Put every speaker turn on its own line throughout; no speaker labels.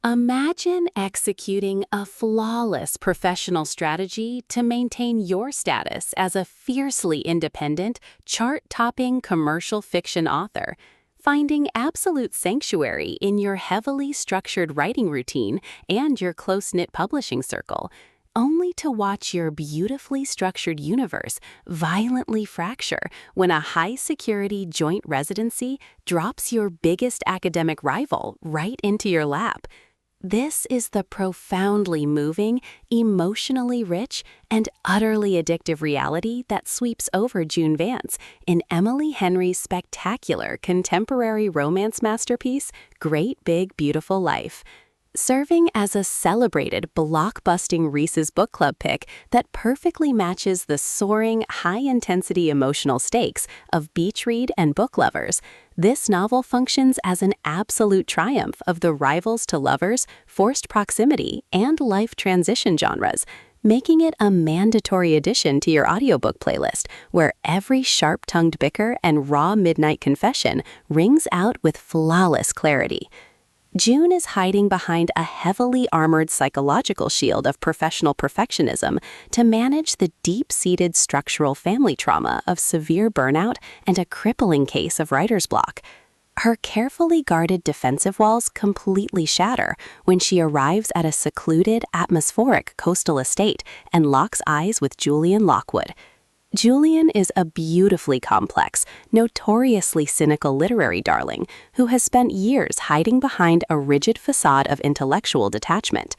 Imagine executing a flawless professional strategy to maintain your status as a fiercely independent, chart-topping commercial fiction author, finding absolute sanctuary in your heavily structured writing routine and your close-knit publishing circle, only to watch your beautifully structured universe violently fracture when a high-security joint residency drops your biggest academic rival right into your lap. This is the profoundly moving, emotionally rich, and utterly addictive reality that sweeps over June Vance in Emily Henry's spectacular contemporary romance masterpiece, Great Big Beautiful Life. Serving as a celebrated blockbusting Reese's book club pick that perfectly matches the soaring, high-intensity emotional stakes of beach read and book lovers, this novel functions as an absolute triumph of the rivals to lovers, forced proximity, and life transition genres, making it a mandatory addition to your audiobook playlist, where every sharp-tongued bicker and raw midnight confession rings out with flawless clarity. June is hiding behind a heavily armored psychological shield of professional perfectionism to manage the deep-seated structural family trauma of severe burnout and a crippling case of writer's block. Her carefully guarded defensive walls completely shatter when she arrives at a secluded, atmospheric coastal estate and locks eyes with Julian Lockwood. Julian is a beautifully complex, notoriously cynical literary darling who has spent years hiding behind a rigid facade of intellectual detachment.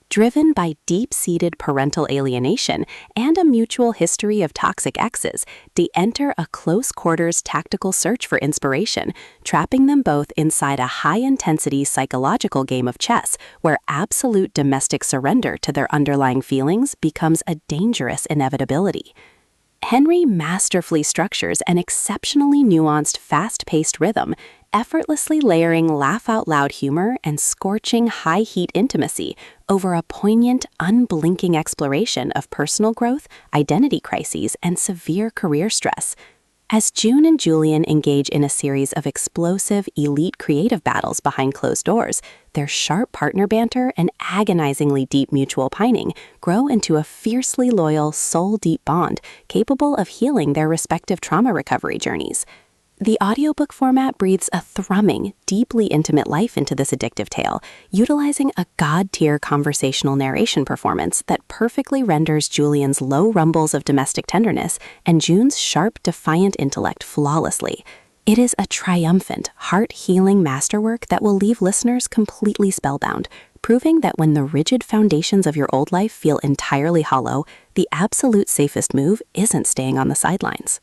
Driven by deep-seated parental alienation and a mutual history of toxic exes, they enter a close-quarters tactical search for inspiration, trapping them both inside a high-intensity psychological game of chess where absolute domestic surrender to their underlying feelings becomes a dangerous inevitability. Henry masterfully structures an exceptionally nuanced, fast-paced rhythm, effortlessly layering laugh-out-loud humor and scorching high-heat intimacy over a poignant, unblinking exploration of personal growth, identity crises, and severe career stress. As June and Julian engage in a series of explosive, elite creative battles behind closed doors, their sharp partner banter and agonizingly deep mutual pining grow into a fiercely loyal, soul-deep bond capable of healing their respective trauma recovery journeys. The audiobook format breathes a thrumming, deeply intimate life into this addictive tale, utilizing a god-tier conversational narration performance that perfectly renders Julian's low rumbles of domestic tenderness and June's sharp, defiant intellect flawlessly. It is a triumphant, heart-healing masterwork that will leave listeners completely spellbound, proving that when the rigid foundations of your old life feel entirely hollow, the absolute safest move isn't staying on the sidelines.